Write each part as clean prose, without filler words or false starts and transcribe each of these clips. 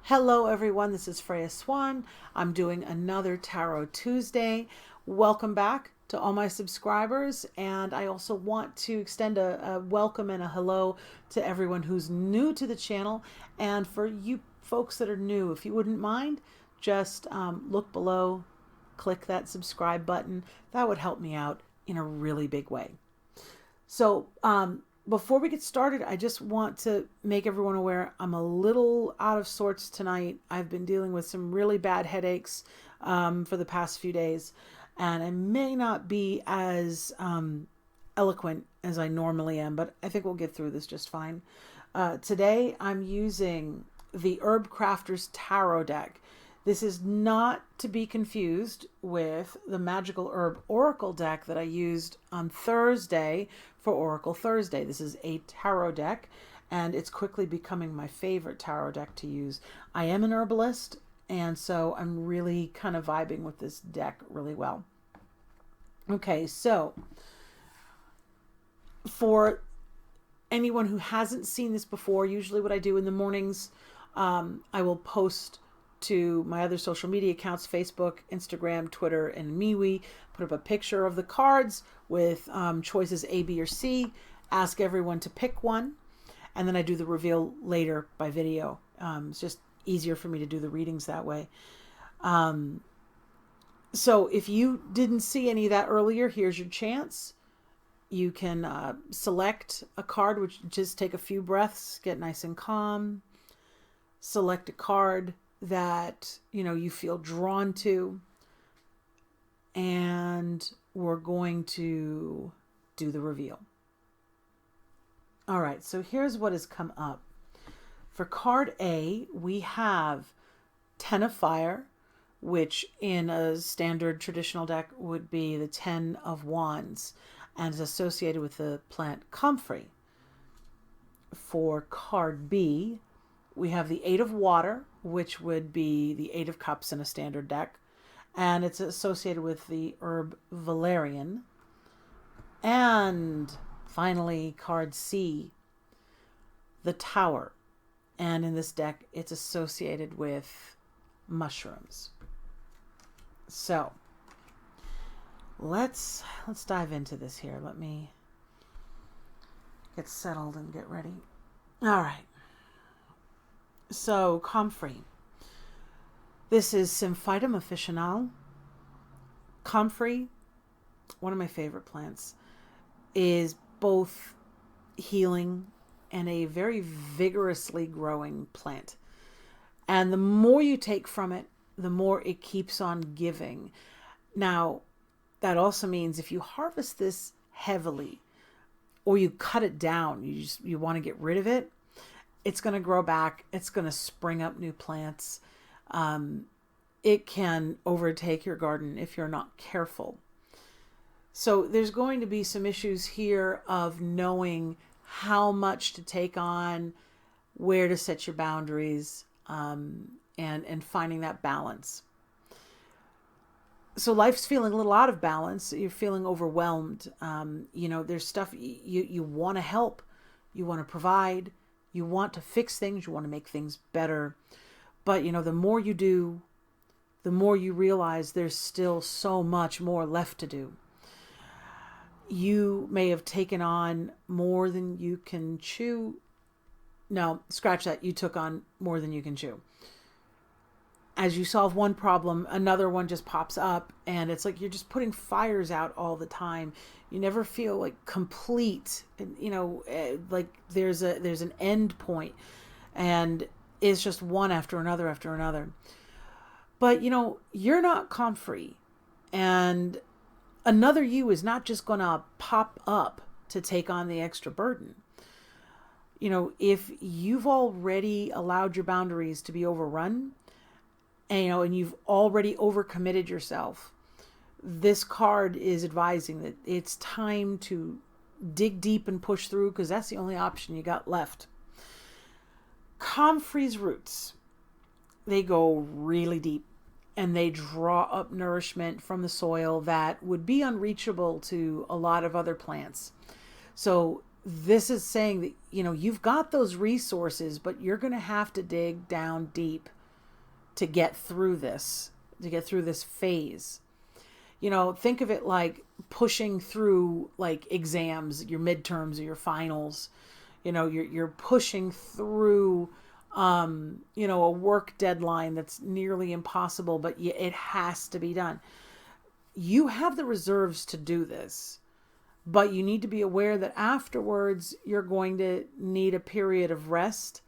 Hello everyone, this is Freya Swan. I'm doing another Tarot Tuesday. Welcome back to all my subscribers, and I also want to extend a welcome and a hello to everyone who's new to the channel. And for you folks that are new, if you wouldn't mind, just look below, click that subscribe button. That would help me out in a really big way. So before we get started, I just want to make everyone aware I'm a little out of sorts tonight. I've been dealing with some really bad headaches for the past few days, and I may not be as eloquent as I normally am, but I think we'll get through this just fine. Today, I'm using the Herbcrafter's Tarot deck. This is not to be confused with the Magickal Herb Oracle deck that I used on Thursday for Oracle Thursday. This is a tarot deck, and it's quickly becoming my favorite tarot deck to use. I am an herbalist, and so I'm really kind of vibing with this deck really well. Okay, so for anyone who hasn't seen this before, usually what I do in the mornings, I will post to my other social media accounts, Facebook, Instagram, Twitter, and MeWe, put up a picture of the cards with choices A, B, or C, ask everyone to pick one, and then I do the reveal later by video. It's just easier for me to do the readings that way. So if you didn't see any of that earlier, here's your chance. You can select a card, which just take a few breaths, get nice and calm. Select a card that you feel drawn to, and we're going to do the reveal. All right, so here's what has come up. For card A, we have Ten of Fire, which in a standard traditional deck would be the Ten of Wands, and is associated with the plant comfrey. For card B, we have the Eight of Water, which would be the Eight of Cups in a standard deck, and it's associated with the herb valerian. And finally, card C, the Tower, and in this deck it's associated with mushrooms. So let's dive into this here. Let me get settled and get ready. All right. So, comfrey. This is Symphytum officinale. Comfrey, one of my favorite plants, is both healing and a very vigorously growing plant. And the more you take from it, the more it keeps on giving. Now, that also means if you harvest this heavily or you cut it down, you want to get rid of it, it's going to grow back. It's going to spring up new plants. It can overtake your garden if you're not careful. So there's going to be some issues here of knowing how much to take on, where to set your boundaries, and finding that balance. So life's feeling a little out of balance. You're feeling overwhelmed. There's stuff you want to help, you want to provide, you want to fix things, you want to make things better. But, the more you do, the more you realize there's still so much more left to do. You may have taken on more than you can chew. No, scratch that. You took on more than you can chew. As you solve one problem, another one just pops up, and it's like you're just putting fires out all the time. You never feel like complete, like there's an end point, and it's just one after another after another. But you're not comfrey, and another you is not just going to pop up to take on the extra burden. If you've already allowed your boundaries to be overrun, and you've already overcommitted yourself, this card is advising that it's time to dig deep and push through, because that's the only option you got left. Comfrey's roots, they go really deep, and they draw up nourishment from the soil that would be unreachable to a lot of other plants. So this is saying that, you've got those resources, but you're going to have to dig down deep to get through this, phase. Think of it like pushing through like exams, your midterms or your finals. You're pushing through, a work deadline that's nearly impossible, but it has to be done. You have the reserves to do this, but you need to be aware that afterwards you're going to need a period of rest.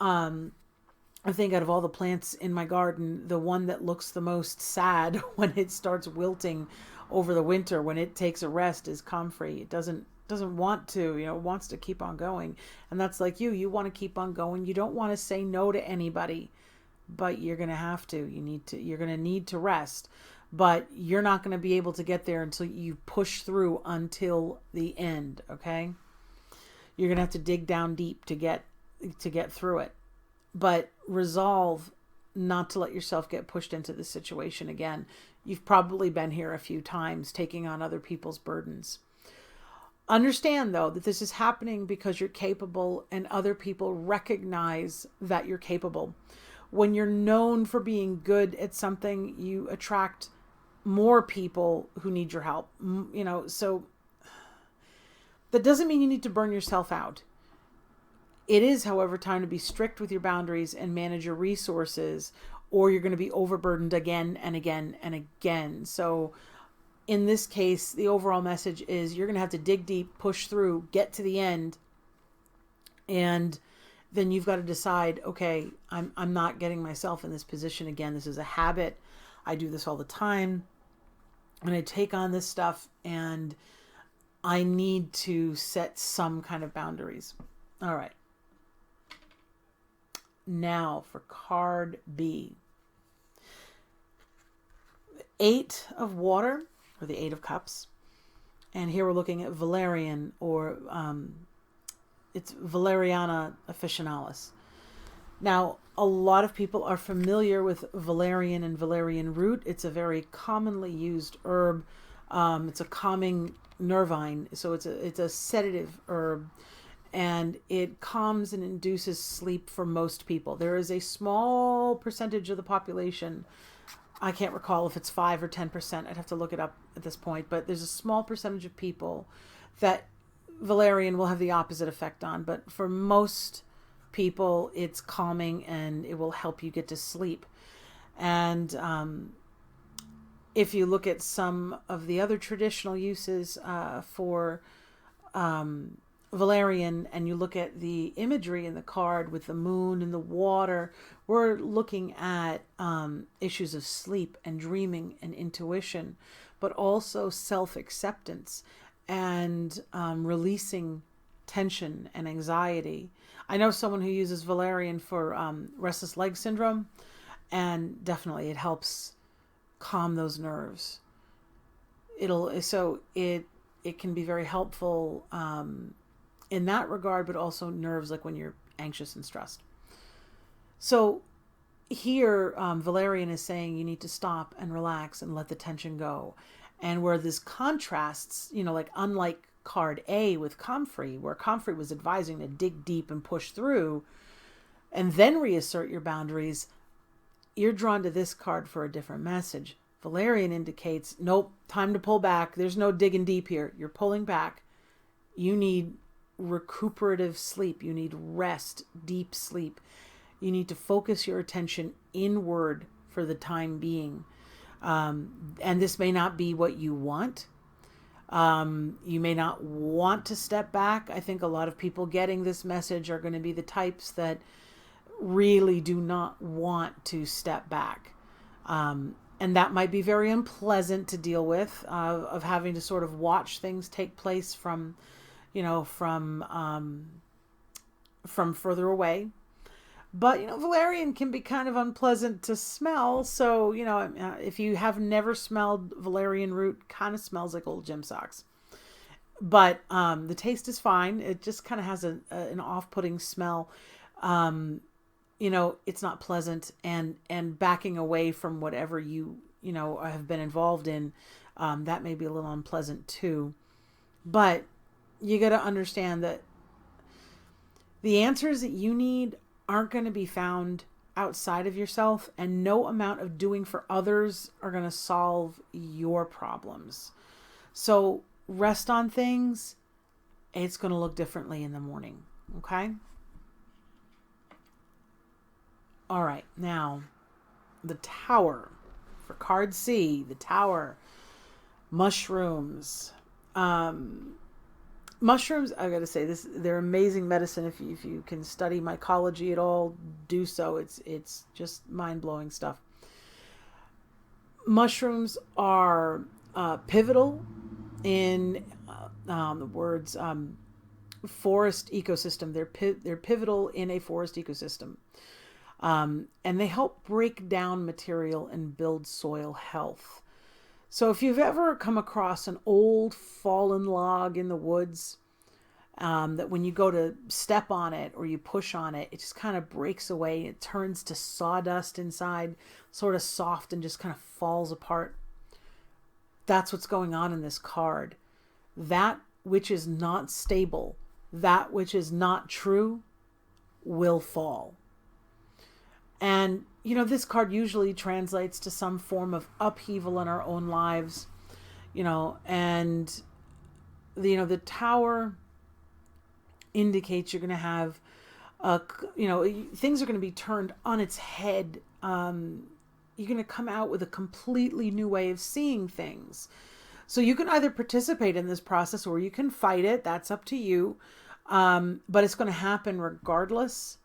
I think out of all the plants in my garden, the one that looks the most sad when it starts wilting over the winter, when it takes a rest, is comfrey. It doesn't want to, it wants to keep on going. And that's like you want to keep on going. You don't want to say no to anybody, but you're going to have to. You're going to need to rest, but you're not going to be able to get there until you push through until the end. Okay. You're going to have to dig down deep to get through it. But resolve not to let yourself get pushed into this situation again. You've probably been here a few times, taking on other people's burdens. Understand, though, that this is happening because you're capable and other people recognize that you're capable. When you're known for being good at something, you attract more people who need your help. So that doesn't mean you need to burn yourself out. It is, however, time to be strict with your boundaries and manage your resources, or you're going to be overburdened again and again and again. So in this case, the overall message is you're going to have to dig deep, push through, get to the end. And then you've got to decide, okay, I'm not getting myself in this position again. This is a habit. I do this all the time. And I take on this stuff, and I need to set some kind of boundaries. All right. Now for card B. 8 of water, or the 8 of cups. And here we're looking at valerian, or it's Valeriana officinalis. Now, a lot of people are familiar with valerian and valerian root. It's a very commonly used herb. It's a calming nervine, so it's a sedative herb. And it calms and induces sleep for most people. There is a small percentage of the population, I can't recall if it's 5 or 10%, I'd have to look it up at this point, but there's a small percentage of people that valerian will have the opposite effect on. But for most people, it's calming and it will help you get to sleep. And if you look at some of the other traditional uses for valerian, and you look at the imagery in the card with the moon and the water, we're looking at issues of sleep and dreaming and intuition, but also self-acceptance and releasing tension and anxiety. I know someone who uses valerian for restless leg syndrome, and definitely it helps calm those nerves. It can be very helpful in that regard, but also nerves, like when you're anxious and stressed. So here, valerian is saying you need to stop and relax and let the tension go. And where this contrasts, like unlike card A with comfrey, where comfrey was advising to dig deep and push through and then reassert your boundaries, you're drawn to this card for a different message. Valerian indicates, nope, time to pull back. There's no digging deep here. You're pulling back. You need recuperative sleep. You need rest, deep sleep. You need to focus your attention inward for the time being. And this may not be what you want. You may not want to step back. I think a lot of people getting this message are going to be the types that really do not want to step back. And that might be very unpleasant to deal with, of having to sort of watch things take place from further away. But, valerian can be kind of unpleasant to smell. So, if you have never smelled valerian root, kind of smells like old gym socks. But the taste is fine. It just kind of has an off-putting smell. It's not pleasant. And backing away from whatever you have been involved in, that may be a little unpleasant too. But you got to understand that the answers that you need aren't going to be found outside of yourself, and no amount of doing for others are going to solve your problems. So rest on things. It's going to look differently in the morning. Okay. All right. Now, the Tower for card C, the Tower, mushrooms. Mushrooms, I gotta say this, they're amazing medicine. If you can study mycology at all, do so. It's just mind-blowing stuff. Mushrooms are pivotal in the words forest ecosystem. They're pivotal in a forest ecosystem, and they help break down material and build soil health. So if you've ever come across an old fallen log in the woods, that when you go to step on it or you push on it, it just kind of breaks away. It turns to sawdust inside, sort of soft, and just kind of falls apart. That's what's going on in this card. That which is not stable, that which is not true, will fall. And, this card usually translates to some form of upheaval in our own lives, and, the Tower indicates you're going to have, things are going to be turned on its head. You're going to come out with a completely new way of seeing things. So you can either participate in this process or you can fight it. That's up to you. But it's going to happen regardless.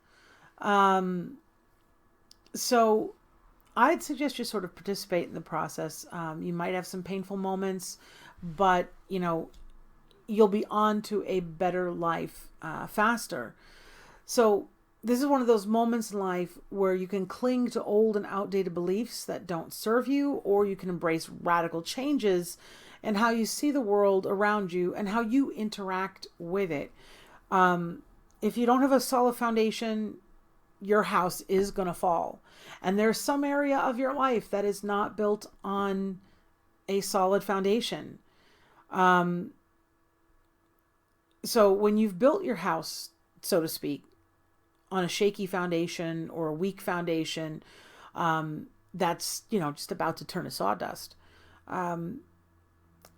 So I'd suggest you sort of participate in the process. You might have some painful moments, but, you'll be on to a better life faster. So this is one of those moments in life where you can cling to old and outdated beliefs that don't serve you, or you can embrace radical changes in how you see the world around you and how you interact with it. If you don't have a solid foundation, your house is going to fall. And there's some area of your life that is not built on a solid foundation. So when you've built your house, so to speak, on a shaky foundation or a weak foundation, that's, just about to turn to sawdust.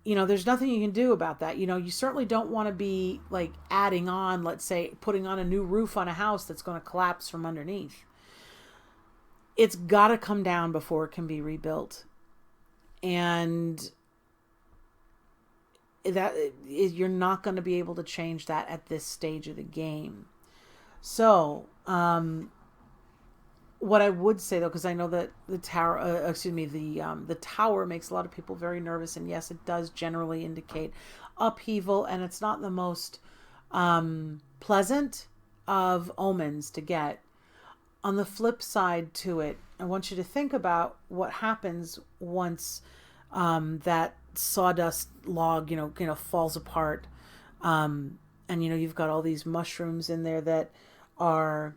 There's nothing you can do about that. You certainly don't want to be like adding on, let's say, putting on a new roof on a house that's going to collapse from underneath. It's got to come down before it can be rebuilt. And you're not going to be able to change that at this stage of the game. So, what I would say though, because I know that the Tower makes a lot of people very nervous, and yes, it does generally indicate upheaval, and it's not the most pleasant of omens to get. On the flip side to it, I want you to think about what happens once that sawdust log, falls apart, and you've got all these mushrooms in there that are,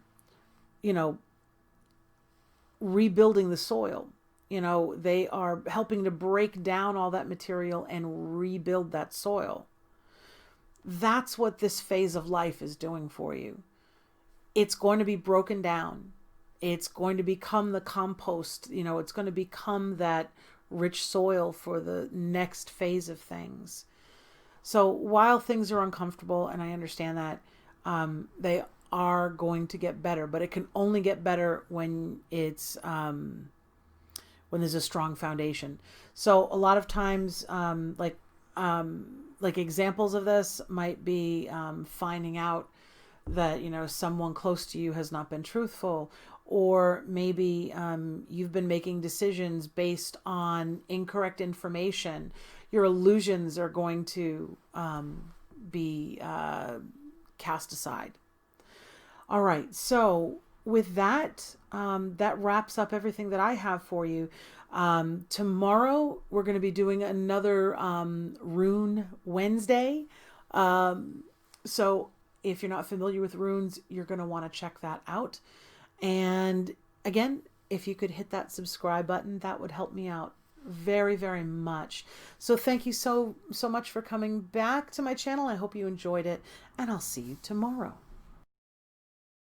rebuilding the soil. They are helping to break down all that material and rebuild that soil. That's what this phase of life is doing for you. It's going to be broken down. It's going to become the compost. It's going to become that rich soil for the next phase of things. So while things are uncomfortable, and I understand that, they are going to get better, but it can only get better when it's when there's a strong foundation. So a lot of times, like examples of this might be finding out that someone close to you has not been truthful, or maybe you've been making decisions based on incorrect information. Your illusions are going to be cast aside. All right, so with that, that wraps up everything that I have for you. Tomorrow, we're going to be doing another Rune Wednesday. So if you're not familiar with runes, you're going to want to check that out. And again, if you could hit that subscribe button, that would help me out very, very much. So thank you so much for coming back to my channel. I hope you enjoyed it, and I'll see you tomorrow.